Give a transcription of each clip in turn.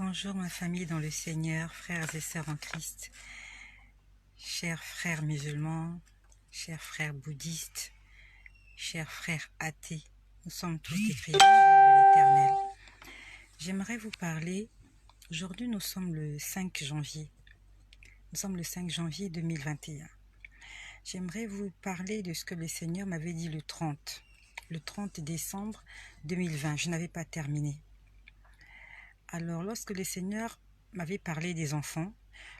Bonjour ma famille dans le Seigneur, frères et sœurs en Christ, chers frères musulmans, chers frères bouddhistes, chers frères athées, nous sommes tous des créatures de l'Éternel. J'aimerais vous parler, aujourd'hui nous sommes le 5 janvier, 2021. J'aimerais vous parler de ce que le Seigneur m'avait dit le 30 décembre 2020, je n'avais pas terminé. Alors, lorsque le Seigneur m'avait parlé des enfants,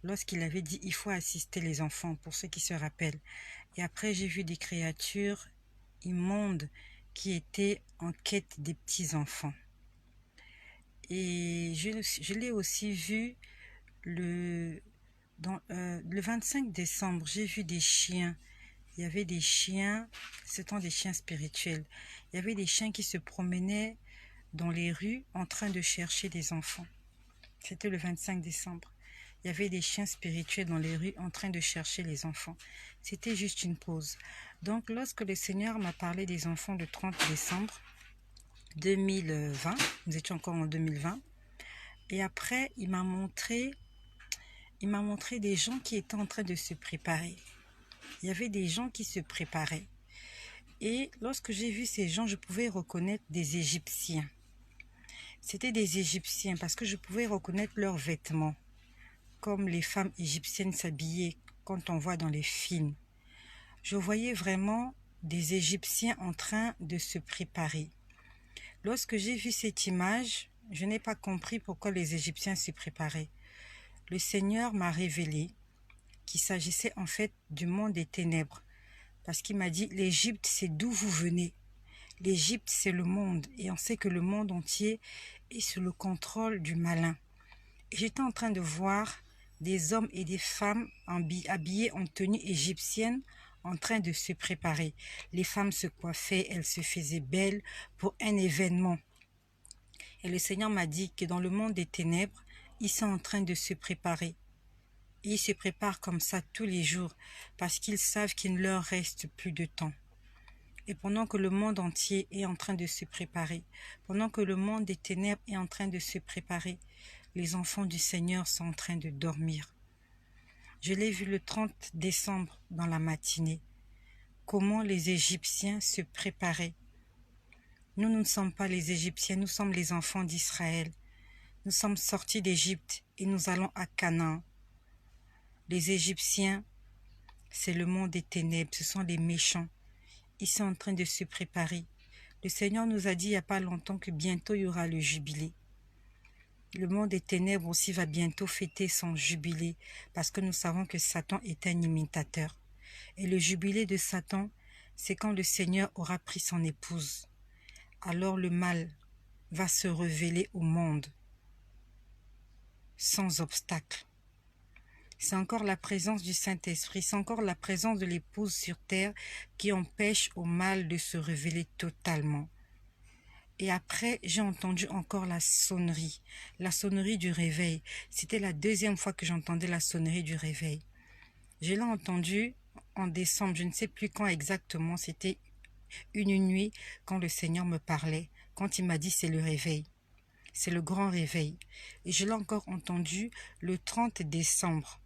lorsqu'il avait dit « il faut assister les enfants » pour ceux qui se rappellent. Et après, j'ai vu des créatures immondes qui étaient en quête des petits-enfants. Et je l'ai aussi vu le 25 décembre, j'ai vu des chiens. Il y avait des chiens, ce sont des chiens spirituels. Il y avait des chiens qui se promenaient dans les rues en train de chercher des enfants. C'était le 25 décembre. Il y avait des chiens spirituels dans les rues en train de chercher les enfants. C'était juste une pause. Donc, lorsque le Seigneur m'a parlé des enfants le 30 décembre 2020, nous étions encore en 2020, et après, il m'a montré des gens qui étaient en train de se préparer. Il y avait des gens qui se préparaient. Et lorsque j'ai vu ces gens, je pouvais reconnaître des Égyptiens. C'était des Égyptiens parce que je pouvais reconnaître leurs vêtements, comme les femmes égyptiennes s'habillaient quand on voit dans les films. Je voyais vraiment des Égyptiens en train de se préparer. Lorsque j'ai vu cette image, je n'ai pas compris pourquoi les Égyptiens se préparaient. Le Seigneur m'a révélé qu'il s'agissait en fait du monde des ténèbres, parce qu'il m'a dit « l'Égypte, c'est d'où vous venez ». L'Égypte, c'est le monde, et on sait que le monde entier est sous le contrôle du malin. Et j'étais en train de voir des hommes et des femmes habillés en tenue égyptienne en train de se préparer. Les femmes se coiffaient, elles se faisaient belles pour un événement. Et le Seigneur m'a dit que dans le monde des ténèbres, ils sont en train de se préparer. Et ils se préparent comme ça tous les jours parce qu'ils savent qu'il ne leur reste plus de temps. Et pendant que le monde entier est en train de se préparer, pendant que le monde des ténèbres est en train de se préparer, les enfants du Seigneur sont en train de dormir. Je l'ai vu le 30 décembre dans la matinée, comment les Égyptiens se préparaient. Nous ne sommes pas les Égyptiens, nous sommes les enfants d'Israël. Nous sommes sortis d'Égypte et nous allons à Canaan. Les Égyptiens, c'est le monde des ténèbres, ce sont les méchants. Ils sont en train de se préparer. Le Seigneur nous a dit il n'y a pas longtemps que bientôt il y aura le jubilé. Le monde des ténèbres aussi va bientôt fêter son jubilé parce que nous savons que Satan est un imitateur. Et le jubilé de Satan, c'est quand le Seigneur aura pris son épouse. Alors le mal va se révéler au monde sans obstacle. C'est encore la présence du Saint-Esprit, c'est encore la présence de l'épouse sur terre qui empêche au mal de se révéler totalement. Et après, j'ai entendu encore la sonnerie du réveil. C'était la deuxième fois que j'entendais la sonnerie du réveil. Je l'ai entendue en décembre, je ne sais plus quand exactement, c'était une nuit quand le Seigneur me parlait, quand il m'a dit c'est le réveil. C'est le grand réveil. Et je l'ai encore entendu le 30 décembre.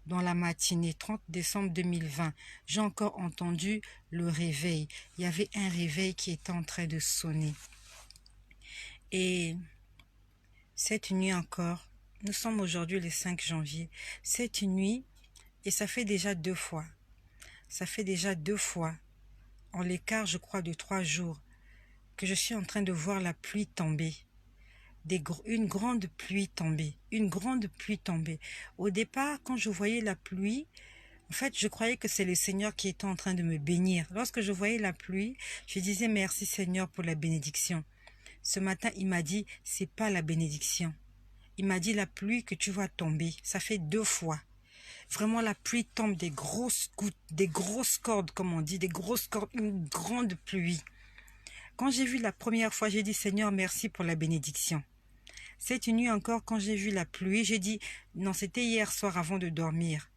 Dans la matinée, 30 décembre 2020, j'ai encore entendu le réveil. Il y avait un réveil qui était en train de sonner. Et cette nuit encore, nous sommes aujourd'hui le 5 janvier, cette nuit, et ça fait déjà 2 fois, en l'écart, je crois, de 3 jours, que je suis en train de voir la pluie tomber. Une grande pluie tombée. Au départ, quand je voyais la pluie, en fait, je croyais que c'est le Seigneur qui était en train de me bénir. Lorsque je voyais la pluie, je disais merci Seigneur pour la bénédiction. Ce matin, il m'a dit, c'est pas la bénédiction. Il m'a dit la pluie que tu vas tomber. Ça fait 2 fois. Vraiment, la pluie tombe, des grosses gouttes, des grosses cordes, comme on dit, des grosses cordes, une grande pluie. Quand j'ai vu la première fois, j'ai dit, Seigneur, merci pour la bénédiction. Cette nuit encore, quand j'ai vu la pluie, j'ai dit, non, c'était hier soir avant de dormir.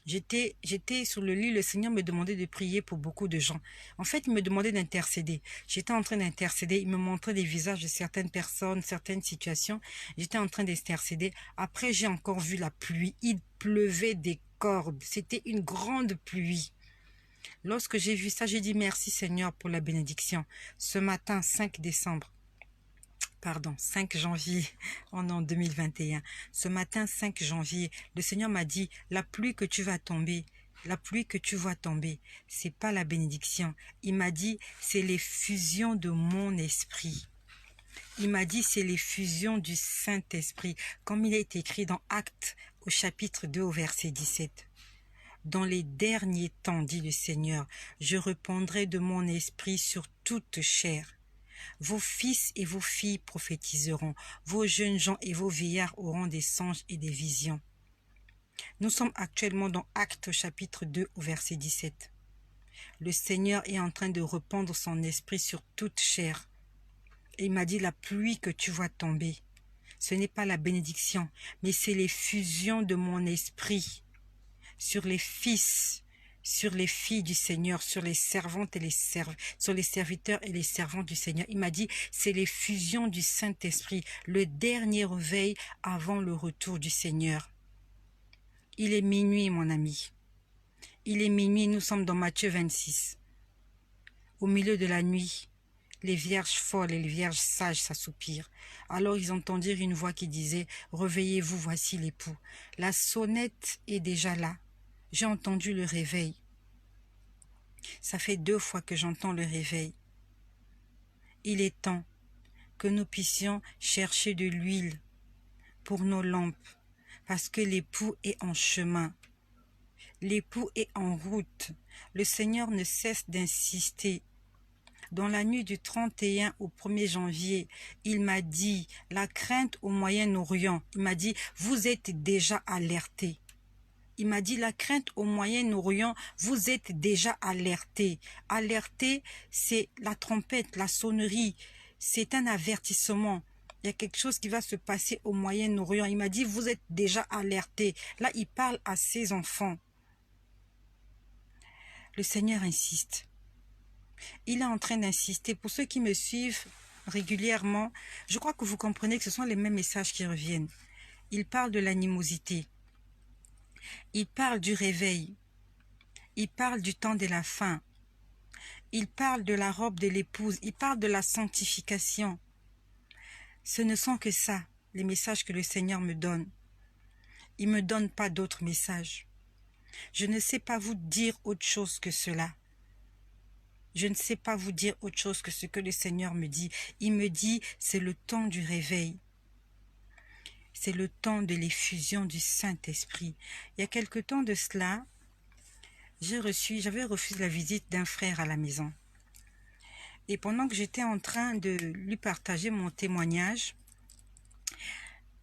J'étais sur le lit, le Seigneur me demandait de prier pour beaucoup de gens. En fait, il me demandait d'intercéder. J'étais en train d'intercéder. Il me montrait les visages de certaines personnes, certaines situations. J'étais en train d'intercéder. Après, j'ai encore vu la pluie. Il pleuvait des cordes. C'était une grande pluie. Lorsque j'ai vu ça, j'ai dit merci Seigneur pour la bénédiction. Ce matin, 5 janvier, en 2021. Ce matin, 5 janvier, le Seigneur m'a dit, la pluie que tu vas tomber, la pluie que tu vois tomber, c'est pas la bénédiction. Il m'a dit, c'est l'effusion de mon esprit. Il m'a dit, c'est l'effusion du Saint-Esprit, comme il est écrit dans Actes au chapitre 2 au verset 17. Dans les derniers temps, dit le Seigneur, je répandrai de mon esprit sur toute chair. Vos fils et vos filles prophétiseront, vos jeunes gens et vos vieillards auront des songes et des visions. Nous sommes actuellement dans Actes chapitre 2 au verset 17. Le Seigneur est en train de répandre son esprit sur toute chair. Et il m'a dit, la pluie que tu vois tomber, ce n'est pas la bénédiction, mais c'est l'effusion de mon esprit sur les fils, sur les filles du Seigneur, sur les servantes et sur les serviteurs et les servantes du Seigneur. Il m'a dit, c'est l'effusion du Saint-Esprit, le dernier réveil avant le retour du Seigneur. Il est minuit, mon ami. Il est minuit, nous sommes dans Matthieu 26. Au milieu de la nuit, les vierges folles et les vierges sages s'assoupirent. Alors ils entendirent une voix qui disait, « Réveillez-vous, voici l'époux. » La sonnette est déjà là. J'ai entendu le réveil. Ça fait 2 fois que j'entends le réveil. Il est temps que nous puissions chercher de l'huile pour nos lampes, parce que l'époux est en chemin. L'époux est en route. Le Seigneur ne cesse d'insister. Dans la nuit du 31 au 1er janvier, il m'a dit, la crainte au Moyen-Orient, il m'a dit, vous êtes déjà alertés. Il m'a dit, la crainte au Moyen-Orient, vous êtes déjà alertés. Alertés, c'est la trompette, la sonnerie, c'est un avertissement. Il y a quelque chose qui va se passer au Moyen-Orient. Il m'a dit, vous êtes déjà alertés. Là, il parle à ses enfants. Le Seigneur insiste. Il est en train d'insister. Pour ceux qui me suivent régulièrement, je crois que vous comprenez que ce sont les mêmes messages qui reviennent. Il parle de l'animosité. Il parle du réveil. Il parle du temps de la fin. Il parle de la robe de l'épouse. Il parle de la sanctification. Ce ne sont que ça, les messages que le Seigneur me donne. Il ne me donne pas d'autres messages. Je ne sais pas vous dire autre chose que cela. Je ne sais pas vous dire autre chose que ce que le Seigneur me dit. Il me dit, c'est le temps du réveil. C'est le temps de l'effusion du Saint-Esprit. Il y a quelque temps de cela, j'avais refusé la visite d'un frère à la maison. Et pendant que j'étais en train de lui partager mon témoignage,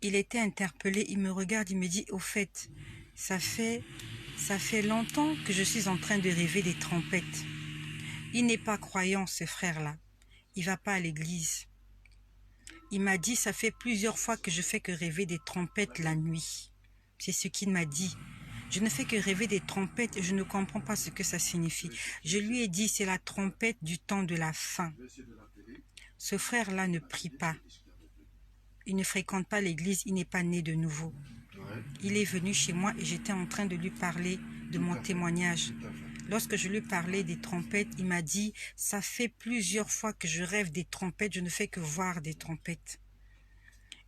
il était interpellé, il me regarde, il me dit, au fait, ça fait longtemps que je suis en train de rêver des trompettes. Il n'est pas croyant, ce frère-là. Il ne va pas à l'église. Il m'a dit, ça fait plusieurs fois que je fais que rêver des trompettes la nuit. C'est ce qu'il m'a dit. Je ne fais que rêver des trompettes et je ne comprends pas ce que ça signifie. Je lui ai dit, c'est la trompette du temps de la fin. Ce frère-là ne prie pas. Il ne fréquente pas l'église, il n'est pas né de nouveau. Il est venu chez moi et j'étais en train de lui parler de mon témoignage. Lorsque je lui parlais des trompettes, il m'a dit, ça fait plusieurs fois que je rêve des trompettes, je ne fais que voir des trompettes.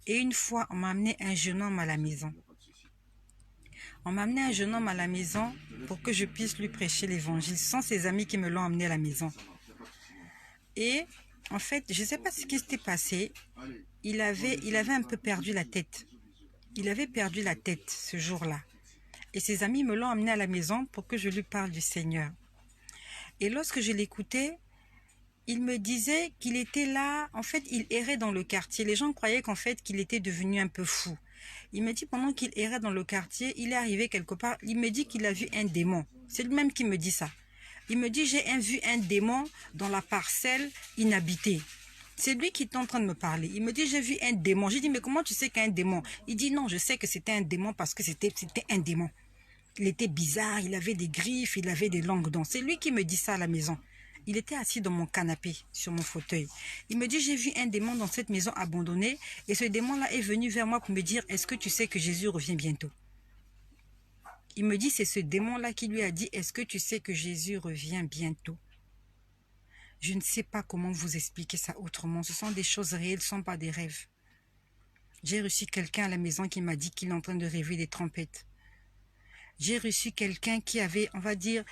Et une fois, on m'a amené un jeune homme à la maison. On m'a amené un jeune homme à la maison pour que je puisse lui prêcher l'évangile. Ce sont ses amis qui me l'ont amené à la maison. Et en fait, je ne sais pas ce qui s'était passé. Il avait un peu perdu la tête. Il avait perdu la tête ce jour-là. Et ses amis me l'ont amené à la maison pour que je lui parle du Seigneur. Et lorsque je l'écoutais, il me disait qu'il était là, en fait, il errait dans le quartier. Les gens croyaient qu'en fait, qu'il était devenu un peu fou. Il me dit, pendant qu'il errait dans le quartier, il est arrivé quelque part, il me dit qu'il a vu un démon. C'est lui-même qui me dit ça. Il me dit, j'ai vu un démon dans la parcelle inhabitée. C'est lui qui est en train de me parler. Il me dit, j'ai vu un démon. J'ai dit, mais comment tu sais qu'il y a un démon? Il dit, non, je sais que c'était un démon parce que c'était un démon. Il était bizarre, il avait des griffes, il avait des langues dents. C'est lui qui me dit ça à la maison. Il était assis dans mon canapé, sur mon fauteuil. Il me dit, j'ai vu un démon dans cette maison abandonnée et ce démon-là est venu vers moi pour me dire, est-ce que tu sais que Jésus revient bientôt? Il me dit, c'est ce démon-là qui lui a dit, est-ce que tu sais que Jésus revient bientôt? Je ne sais pas comment vous expliquer ça autrement. Ce sont des choses réelles, ce ne sont pas des rêves. J'ai reçu quelqu'un à la maison qui m'a dit qu'il est en train de rêver des trompettes. J'ai reçu quelqu'un qui avait, on va dire,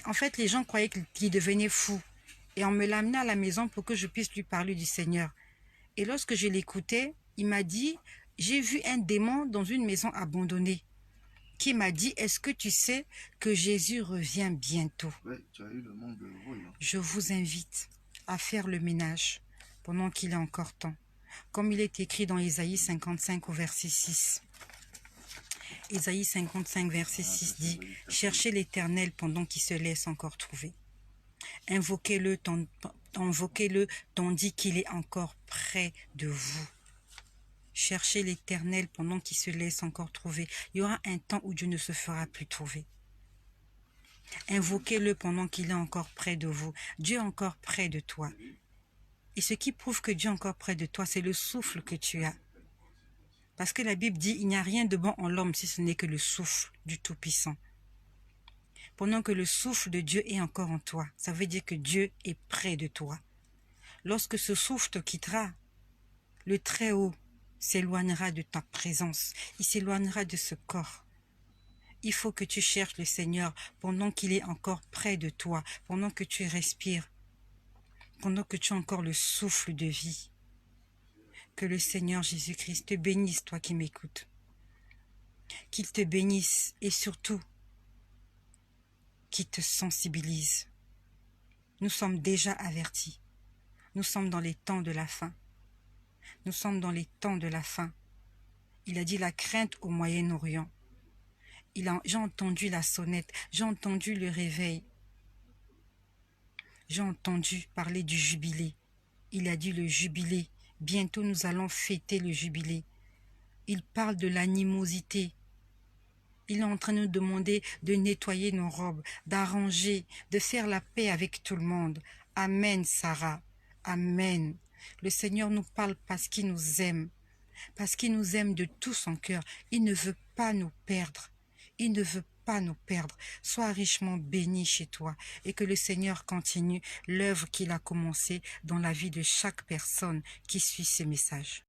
en fait, les gens croyaient qu'il devenait fou. Et on me l'a amené à la maison pour que je puisse lui parler du Seigneur. Et lorsque je l'écoutais, il m'a dit, j'ai vu un démon dans une maison abandonnée qui m'a dit, est-ce que tu sais que Jésus revient bientôt? Ouais, tu as eu le manque de voyant. Je vous invite à faire le ménage pendant qu'il est encore temps. Comme il est écrit dans Ésaïe 55 au verset 6. Ésaïe 55 verset 6 dit, « Cherchez l'Éternel pendant qu'il se laisse encore trouver. Invoquez-le tandis qu'il est encore près de vous. » Cherchez l'Éternel pendant qu'il se laisse encore trouver. Il y aura un temps où Dieu ne se fera plus trouver. Invoquez-le pendant qu'il est encore près de vous. Dieu est encore près de toi. Et ce qui prouve que Dieu est encore près de toi, c'est le souffle que tu as. Parce que la Bible dit, il n'y a rien de bon en l'homme si ce n'est que le souffle du Tout-Puissant. Pendant que le souffle de Dieu est encore en toi, ça veut dire que Dieu est près de toi. Lorsque ce souffle te quittera, le Très-Haut s'éloignera de ta présence. Il s'éloignera de ce corps. Il faut que tu cherches le Seigneur pendant qu'il est encore près de toi, pendant que tu respires, pendant que tu as encore le souffle de vie. Que le Seigneur Jésus-Christ te bénisse, toi qui m'écoutes. Qu'il te bénisse et surtout, qu'il te sensibilise. Nous sommes déjà avertis. Nous sommes dans les temps de la fin. Nous sommes dans les temps de la fin. Il a dit la crainte au Moyen-Orient. J'ai entendu la sonnette, j'ai entendu le réveil. J'ai entendu parler du jubilé. Il a dit le jubilé. Bientôt nous allons fêter le jubilé. Il parle de l'animosité. Il est en train de nous demander de nettoyer nos robes, d'arranger, de faire la paix avec tout le monde. Amen, Sarah. Amen. Le Seigneur nous parle parce qu'il nous aime. Parce qu'il nous aime de tout son cœur. Il ne veut pas nous perdre. Il ne veut pas nous perdre. Sois richement béni chez toi et que le Seigneur continue l'œuvre qu'il a commencée dans la vie de chaque personne qui suit ces messages.